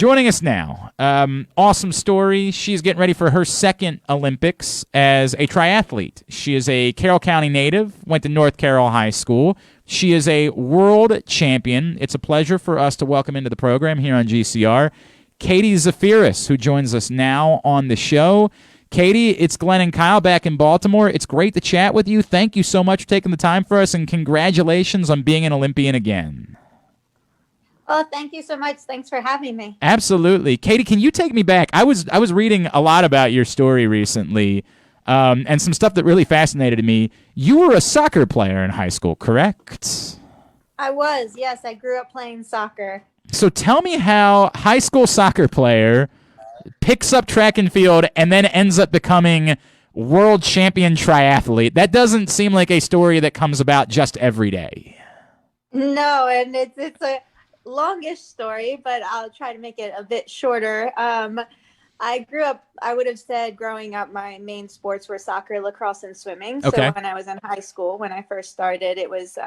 Joining us now, awesome story. She's getting ready for her second Olympics as a triathlete. She is a Carroll County native, went to North Carroll High School. She is a world champion. It's a pleasure for us to welcome into the program here on GCR, Katie Zaferes, who joins us now on the show. Katie, it's Glenn and Kyle back in Baltimore. It's great to chat with you. Thank you so much for taking the time for us, and congratulations on being an Olympian again. Oh, thank you so much. Thanks for having me. Absolutely. Katie, can you take me back? I was reading a lot about your story recently, and some stuff that really fascinated me. You were a soccer player in high school, correct? I was, yes. I grew up playing soccer. So tell me how a high school soccer player picks up track and field and then ends up becoming world champion triathlete. That doesn't seem like a story that comes about just every day. No, and it's a longish story, but I'll try to make it a bit shorter. I grew up, I would have said growing up, my main sports were soccer, lacrosse, and swimming. Okay. So when I was in high school, when I first started, it was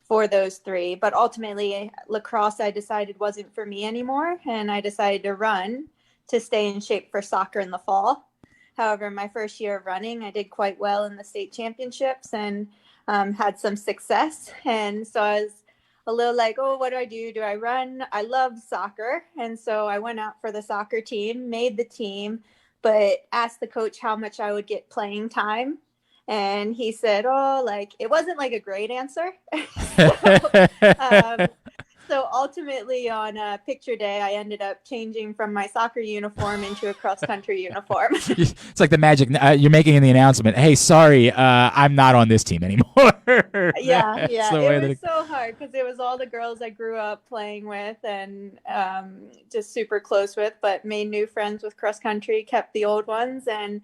for those three. But ultimately, lacrosse, I decided wasn't for me anymore. And I decided to run to stay in shape for soccer in the fall. However, my first year of running, I did quite well in the state championships and had some success. And so I was a little like, oh, what do I do? Do I run? I love soccer. And so I went out for the soccer team, made the team, but asked the coach how much I would get playing time. And he said, oh, like, it wasn't like a great answer. So ultimately on picture day, I ended up changing from my soccer uniform into a cross-country uniform. It's like the magic. You're making the announcement, hey, sorry, I'm not on this team anymore. Yeah. It was so hard because it was all the girls I grew up playing with and just super close with, but made new friends with cross-country, kept the old ones, and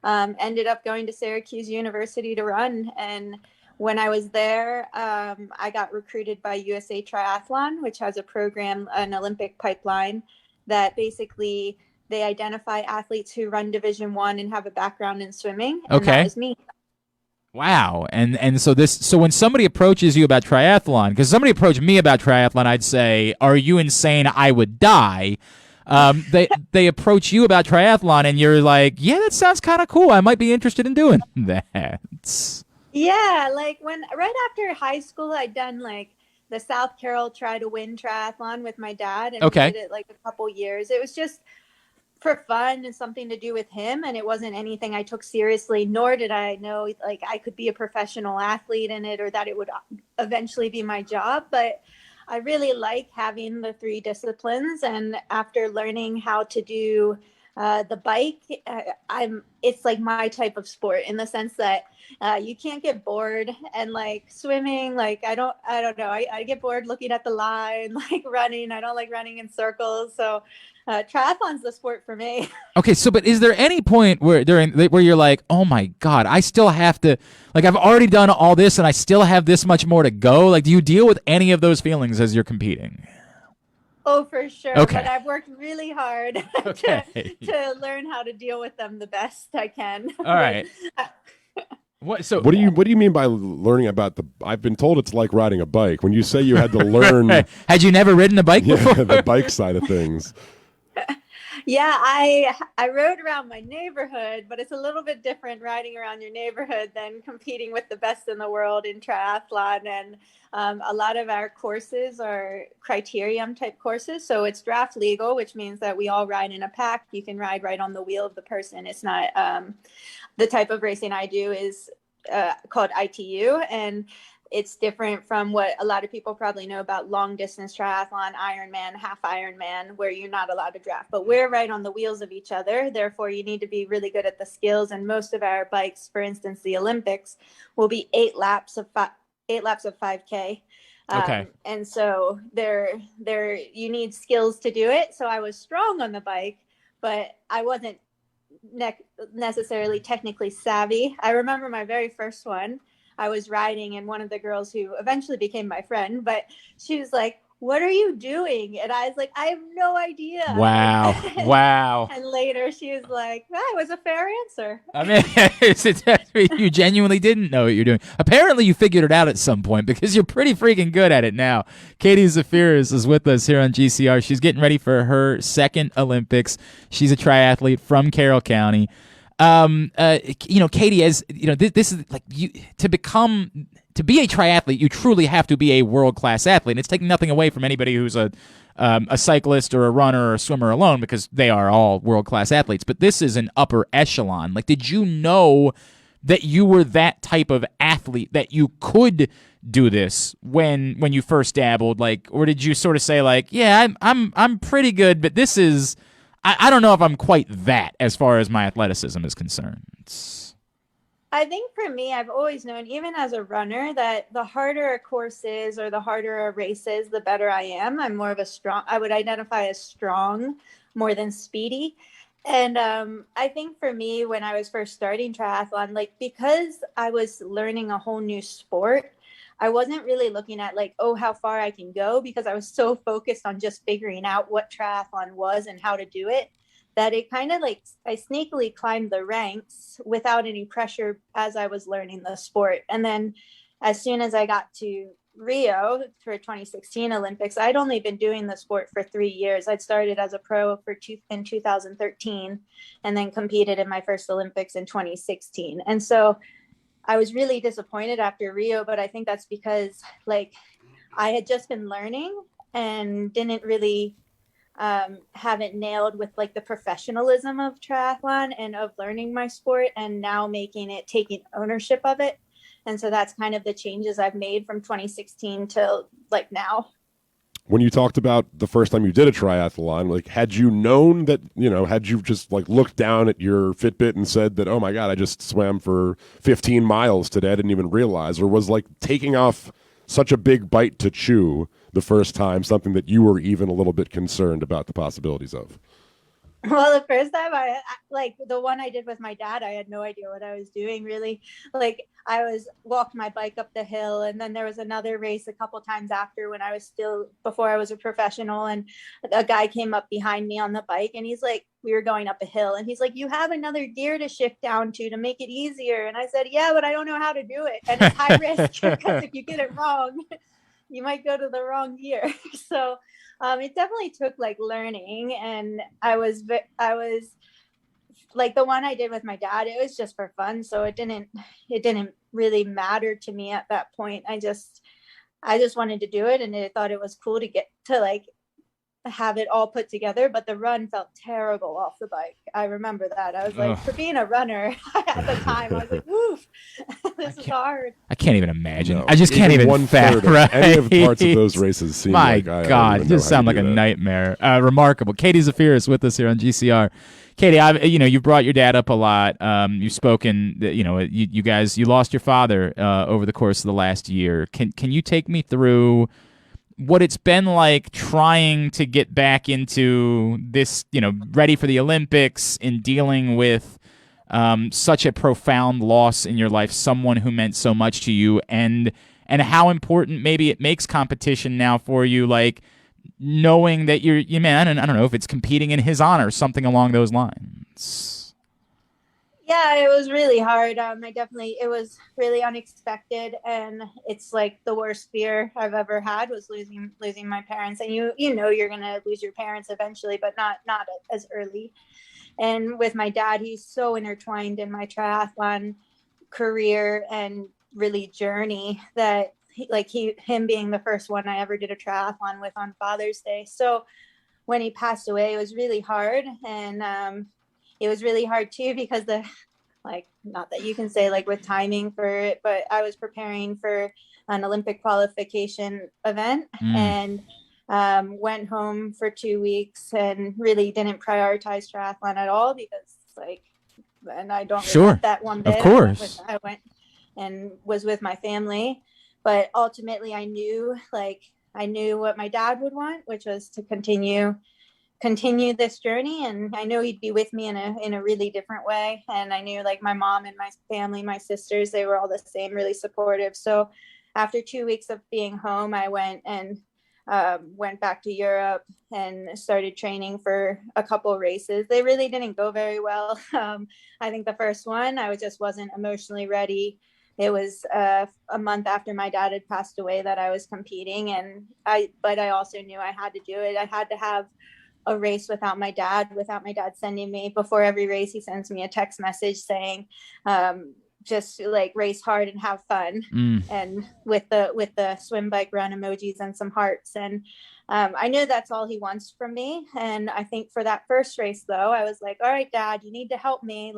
ended up going to Syracuse University to run. And when I was there, I got recruited by USA Triathlon, which has a program, an Olympic pipeline, that basically they identify athletes who run Division I and have a background in swimming. And Okay. That was me. Wow. And so when somebody approaches you about triathlon, because somebody approached me about triathlon, I'd say, are you insane? I would die. They approach you about triathlon and you're like, yeah, that sounds kind of cool. I might be interested in doing that. Yeah, like right after high school, I'd done like the South Carroll Try to Win triathlon with my dad, and Okay. we did it like a couple years. It was just for fun and something to do with him, and it wasn't anything I took seriously, nor did I know like I could be a professional athlete in it or that it would eventually be my job. But I really like having the three disciplines, and after learning how to do the bike, it's like my type of sport in the sense that you can't get bored, and like swimming, like I don't know, I get bored looking at the line. Like running, I don't like running in circles. So triathlon's the sport for me. Okay, so but is there any point where you're like, oh my God, I still have to, like, I've already done all this and I still have this much more to go? Like, do you deal with any of those feelings as you're competing? Oh, for sure. Okay. But I've worked really hard to learn how to deal with them the best I can. All right. What do you mean by learning about I've been told it's like riding a bike. When you say you had to learn Had you never ridden a bike before? the bike side of things. Yeah, I rode around my neighborhood, but it's a little bit different riding around your neighborhood than competing with the best in the world in triathlon. And a lot of our courses are criterium type courses. So it's draft legal, which means that we all ride in a pack. You can ride right on the wheel of the person. It's not the type of racing I do is called ITU. And it's different from what a lot of people probably know about long distance triathlon, Ironman, half Ironman, where you're not allowed to draft. But we're right on the wheels of each other. Therefore, you need to be really good at the skills. And most of our bikes, for instance, the Olympics, will be 8 laps of 5K. Okay. And so you need skills to do it. So I was strong on the bike, but I wasn't necessarily technically savvy. I remember my very first one. I was riding, and one of the girls who eventually became my friend, but she was like, what are you doing? And I was like, I have no idea. Wow. Wow. And later she was like, that was a fair answer. I mean, you genuinely didn't know what you're doing. Apparently, you figured it out at some point because you're pretty freaking good at it now. Katie Zaferes is with us here on GCR. She's getting ready for her second Olympics. She's a triathlete from Carroll County. Katie, as you know, this is like to be a triathlete, you truly have to be a world-class athlete. And it's taking nothing away from anybody who's a cyclist or a runner or a swimmer alone, because they are all world-class athletes. But this is an upper echelon. Like, did you know that you were that type of athlete, that you could do this when you first dabbled? Like, or did you sort of say like, yeah, I'm pretty good, but this is, I don't know if I'm quite that as far as my athleticism is concerned. I think for me, I've always known, even as a runner, that the harder a course is or the harder a race is, the better I am. I'm more of I would identify as strong more than speedy. And I think for me, when I was first starting triathlon, like, because I was learning a whole new sport, I wasn't really looking at like, oh, how far I can go, because I was so focused on just figuring out what triathlon was and how to do it, that it kind of like, I sneakily climbed the ranks without any pressure as I was learning the sport. And then as soon as I got to Rio for 2016 Olympics, I'd only been doing the sport for 3 years. I'd started as a pro in 2013 and then competed in my first Olympics in 2016. And so I was really disappointed after Rio, but I think that's because like I had just been learning and didn't really have it nailed with like the professionalism of triathlon and of learning my sport, and now taking ownership of it. And so that's kind of the changes I've made from 2016 to like now. When you talked about the first time you did a triathlon, like, had you known that, had you just like looked down at your Fitbit and said that, oh my God, I just swam for 15 miles today, I didn't even realize, or was like taking off such a big bite to chew the first time something that you were even a little bit concerned about the possibilities of? Well, the first time I like the one I did with my dad, I had no idea what I was doing really. Like I walked my bike up the hill, and then there was another race a couple times after when I was before I was a professional, and a guy came up behind me on the bike, and he's like, we were going up a hill, and he's like, you have another gear to shift down to make it easier. And I said, yeah, but I don't know how to do it. And it's high risk because if you get it wrong, you might go to the wrong gear. So it definitely took like learning, and I was like the one I did with my dad, it was just for fun. So it didn't really matter to me at that point. I just wanted to do it, and I thought it was cool to get to like have it all put together. But the run felt terrible off the bike. I remember that. I was like, for being a runner at the time, I was like, oof, this is hard. I can't even imagine. No, I just can't even right? Any of the parts of those races seem My like God, just sound like a nightmare. Remarkable. Katie Zaferes with us here on GCR. Katie, you brought your dad up a lot. You've spoken. You guys, you lost your father over the course of the last year. Can you take me through what it's been like trying to get back into this, ready for the Olympics, and dealing with such a profound loss in your life, someone who meant so much to you, and how important maybe it makes competition now for you, like knowing that you man, and I don't know if it's competing in his honor, something along those lines. Yeah, it was really hard. It was really unexpected, and it's like the worst fear I've ever had was losing my parents. And you're gonna lose your parents eventually, but not as early. And with my dad, he's so intertwined in my triathlon career and really journey that him being the first one I ever did a triathlon with on Father's Day. So when he passed away, it was really hard, and it was really hard too, because not that you can say like with timing for it, but I was preparing for an Olympic qualification event and went home for 2 weeks and really didn't prioritize triathlon at all, because and I don't regret that one bit. Of course. I went and was with my family, but ultimately I knew what my dad would want, which was to continue this journey, and I know he'd be with me in a really different way. And I knew like my mom and my family, my sisters, they were all the same, really supportive. So after 2 weeks of being home, I went and went back to Europe and started training for a couple races. They really didn't go very well. I think the first one, I just wasn't emotionally ready. It was a month after my dad had passed away that I was competing, but I also knew I had to do it. I had to have a race without my dad sending me before every race. He sends me a text message saying, just like race hard and have fun. And with the swim, bike, run emojis and some hearts. And I knew that's all he wants from me. And I think for that first race though, I was like, all right, Dad, you need to help me.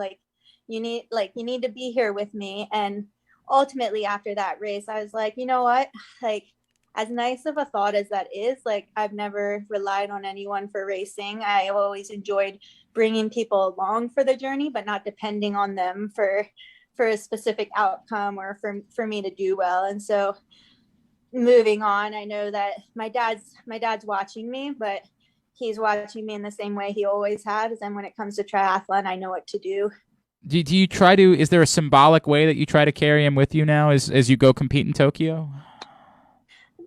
You need to be here with me. And ultimately after that race, I was like, you know what, like, as nice of a thought as that is, like, I've never relied on anyone for racing. I always enjoyed bringing people along for the journey, but not depending on them for a specific outcome or for me to do well. And so moving on, I know that my dad's watching me, but he's watching me in the same way he always has. And when it comes to triathlon, I know what to do. Do you try to, is there a symbolic way that you try to carry him with you now as you go compete in Tokyo?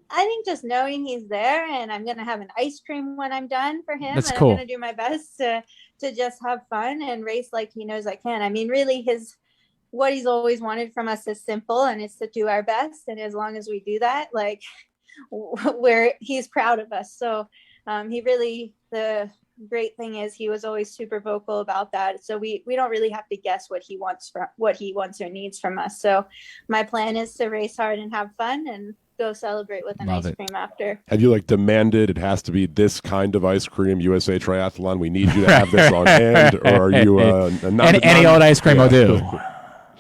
I think just knowing he's there, and I'm going to have an ice cream when I'm done for him. That's and cool. I'm going to do my best to just have fun and race like he knows I can. I mean, really what he's always wanted from us is simple, and it's to do our best. And as long as we do that, like, he's proud of us. So the great thing is he was always super vocal about that. So we don't really have to guess what he wants or needs from us. So my plan is to race hard and have fun and go celebrate with an ice cream after. Have you demanded it has to be this kind of ice cream, USA Triathlon? We need you to have this on hand, or are you any old ice cream will do?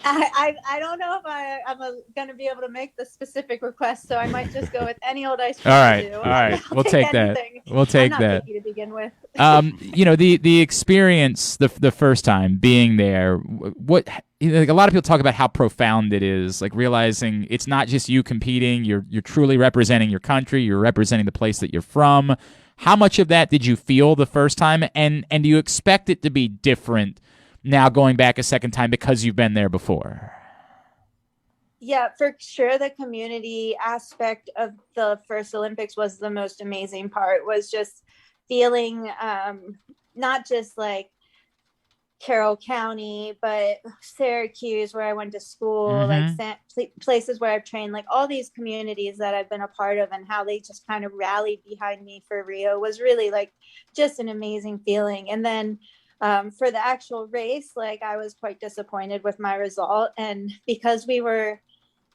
I don't know if I'm going to be able to make the specific request, so I might just go with any old ice cream. All right, we'll take that. We'll take I'm not that. picky to begin with. The experience, the first time being there, a lot of people talk about how profound it is, like realizing it's not just you competing, you're truly representing your country, you're representing the place that you're from. How much of that did you feel the first time, and do you expect it to be different now going back a second time because you've been there before? Yeah, for sure. The community aspect of the first Olympics was the most amazing part, was just feeling not just like Carroll County, but Syracuse, where I went to school, like places where I've trained, like all these communities that I've been a part of, and how they just kind of rallied behind me for Rio was really like just an amazing feeling. And then for the actual race, like, I was quite disappointed with my result. And because we were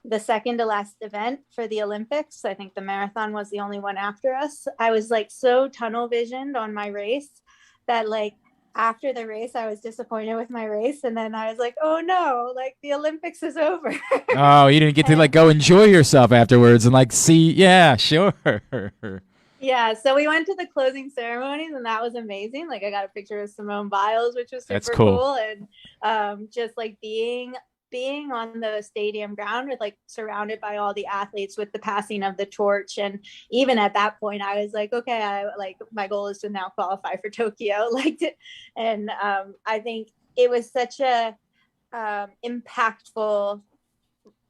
the second to last event for the Olympics, I think the marathon was the only one after us. I was like so tunnel visioned on my race that, like, after the race, I was disappointed with my race. And then I was like, oh no, like, the Olympics is over. Oh, you didn't get to like go enjoy yourself afterwards and like see, yeah, sure. Yeah, so we went to the closing ceremonies, and that was amazing. Like, I got a picture of Simone Biles, which was super cool. And just like being on the stadium ground with, like, surrounded by all the athletes with the passing of the torch. And even at that point, I was like, okay, my goal is to now qualify for Tokyo. I think it was such a impactful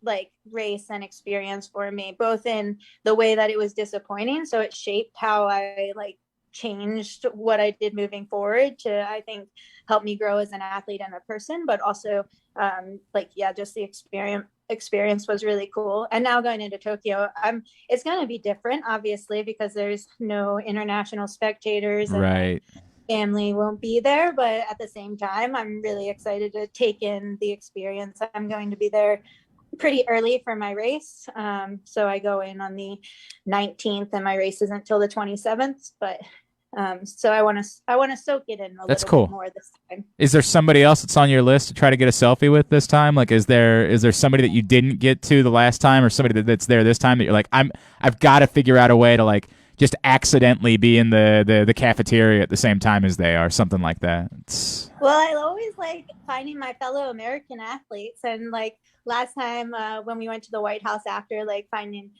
like race and experience for me, both in the way that it was disappointing, so it shaped how I like changed what I did moving forward to, I think, help me grow as an athlete and a person, but also just the experience was really cool. And now going into Tokyo, it's going to be different, obviously, because there's no international spectators, and right, family won't be there, but at the same time, I'm really excited to take in the experience. I'm going to be there pretty early for my race. So I go in on the 19th, and my race isn't until the 27th, but so I want to soak it in a That's little cool. bit more this time. Is there somebody else that's on your list to try to get a selfie with this time? Like, is there somebody that you didn't get to the last time, or somebody that's there this time that you're like, I've got to figure out a way to like just accidentally be in the cafeteria at the same time as they are, something like that? Well, I always like finding my fellow American athletes, and like last time when we went to the White House after, like finding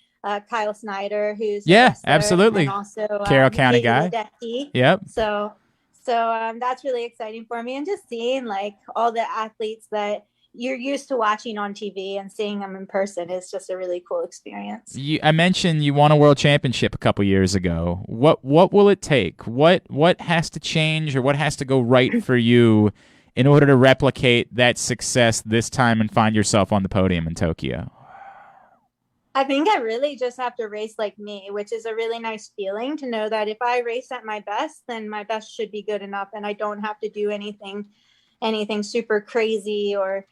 Kyle Snyder, who's absolutely, and also Carroll County guy. Yep. So that's really exciting for me, and just seeing like all the athletes that you're used to watching on TV, and seeing them in person is just a really cool experience. I mentioned you won a world championship a couple years ago. What will it take? What has to change, or what has to go right for you in order to replicate that success this time and find yourself on the podium in Tokyo? I think I really just have to race like me, which is a really nice feeling to know that if I race at my best, then my best should be good enough, and I don't have to do anything super crazy, or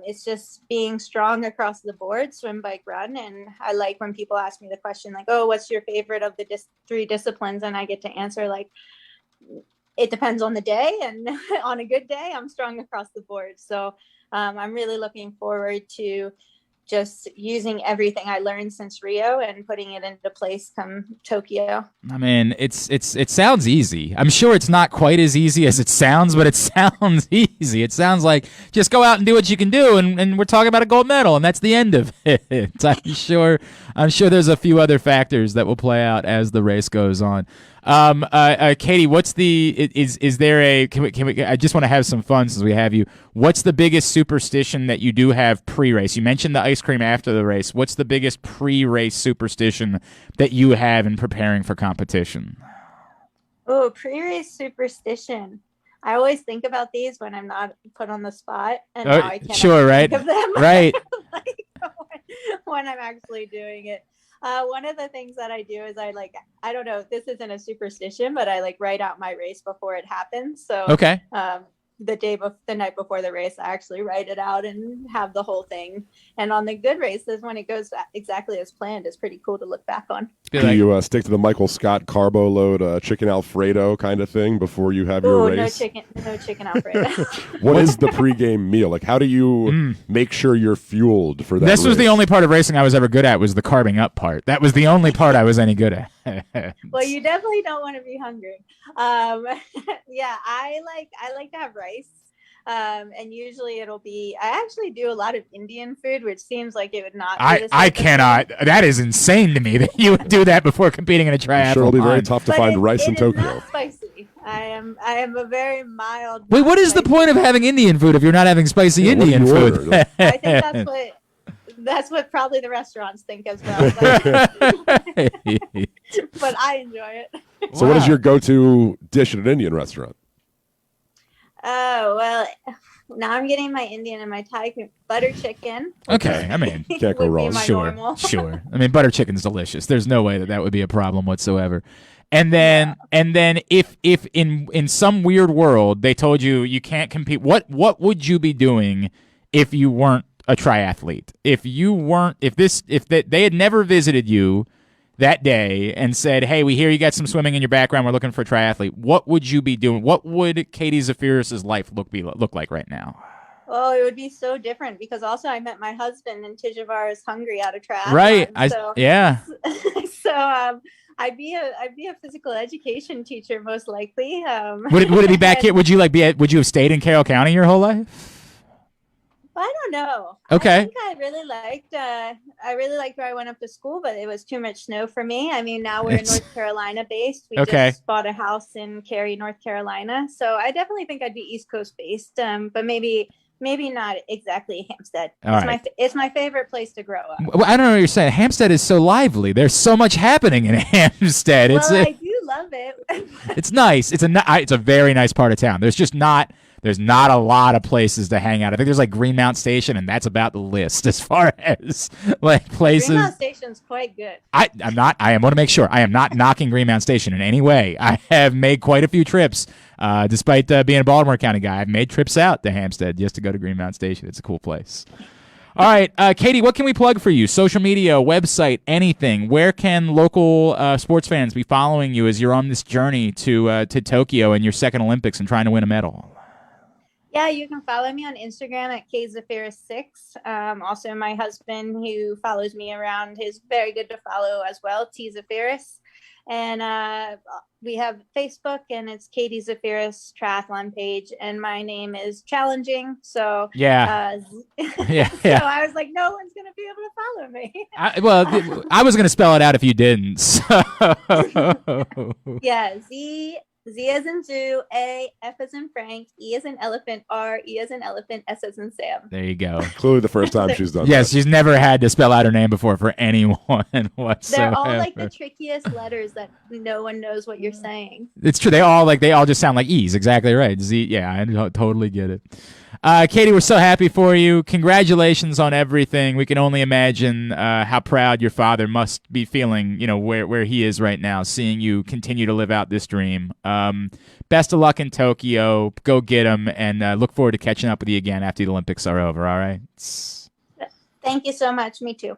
it's just being strong across the board, swim, bike, run. And I like when people ask me the question like, oh, what's your favorite of the 3 disciplines? And I get to answer like, it depends on the day, and on a good day, I'm strong across the board. So I'm really looking forward to just using everything I learned since Rio and putting it into place come Tokyo. I mean, it sounds easy. I'm sure it's not quite as easy as it sounds, but it sounds easy. It sounds like just go out and do what you can do, and we're talking about a gold medal, and that's the end of it. I'm sure there's a few other factors that will play out as the race goes on. Katie, what's is there a, can we, I just want to have some fun since we have you. What's the biggest superstition that you do have pre-race? You mentioned the ice cream after the race. What's the biggest pre-race superstition that you have in preparing for competition? Oh, pre-race superstition. I always think about these when I'm not put on the spot, and now I can't think of them. Right. Like, when I'm actually doing it. One of the things that I do is I don't know, this isn't a superstition, but I write out my race before it happens. So okay. The night before the race, I actually write it out and have the whole thing. And on the good races, when it goes exactly as planned, it's pretty cool to look back on. Do you stick to the Michael Scott carbo load chicken Alfredo kind of thing before you have your race? No chicken Alfredo. What is the pregame meal? Like, how do you make sure you're fueled for that This race? was the only part of racing I was ever good at, was the carbing up part. That was the only part I was any good at. Well, you definitely don't want to be hungry. Yeah, I like to have rice. And usually it'll be, I actually do a lot of Indian food, which seems like it would not be I cannot. That is insane to me that you would do that before competing in a triathlon. I'm sure it'll be very tough to find rice in Tokyo. It is not spicy. I am a very mild. Wait, what is the point of having Indian food if you're not having spicy Indian food? I think that's what probably the restaurants think as well. But I enjoy it. So what is your go-to dish at an Indian restaurant? Oh, well, now I'm getting my Indian and my Thai butter chicken. Okay, I mean, can't go wrong. Sure. I mean, butter chicken's delicious. There's no way that would be a problem whatsoever. And then if in some weird world they told you you can't compete, what would you be doing if you weren't a triathlete? If they had never visited you that day and said, hey, we hear you got some swimming in your background, we're looking for a triathlete, what would you be doing? What would Katie Zaferes' life look like right now? Oh, it would be so different, because also I met my husband in Tijuvaras, Hungary, out of triathlon. Right. Yeah. So I'd be a physical education teacher most likely. Would it be back here? Would you would you have stayed in Carroll County your whole life? I don't know. Okay. I think I really liked where I went up to school, but it was too much snow for me. I mean, now we're in North Carolina based. We just bought a house in Cary, North Carolina. So I definitely think I'd be East Coast based, but maybe not exactly Hampstead. It's my favorite place to grow up. Well, I don't know what you're saying. Hampstead is so lively. There's so much happening in Hampstead. I do love it. It's nice. It's a very nice part of town. There's not a lot of places to hang out. I think there's Greenmount Station, and that's about the list as far as places. Greenmount Station's quite good. I want to make sure I am not knocking Greenmount Station in any way. I have made quite a few trips, despite being a Baltimore County guy. I've made trips out to Hampstead just to go to Greenmount Station. It's a cool place. All right, Katie, what can we plug for you? Social media, website, anything. Where can local sports fans be following you as you're on this journey to Tokyo and your second Olympics and trying to win a medal? Yeah, you can follow me on Instagram at KZaferes6. Also, my husband, who follows me around, is very good to follow as well, T Zaferes. And we have Facebook, and it's Katie Zaferes triathlon page, and my name is challenging. So yeah. So I was like, no one's gonna be able to follow me. I was gonna spell it out if you didn't. So. Yeah, Z as in zoo, A, F as in Frank, E as in elephant, R, E as in elephant, S as in Sam. There you go. Clearly the first time she's done Yes, that. she's never had to spell out her name before for anyone whatsoever. They're all like the trickiest letters that no one knows what you're saying. It's true. They all just sound like E's. Exactly right. Z. Yeah, I totally get it. Katie, we're so happy for you. Congratulations on everything. We can only imagine how proud your father must be feeling, where he is right now, seeing you continue to live out this dream. Best of luck in Tokyo. Go get him, and look forward to catching up with you again after the Olympics are over, all right? Thank you so much. Me too.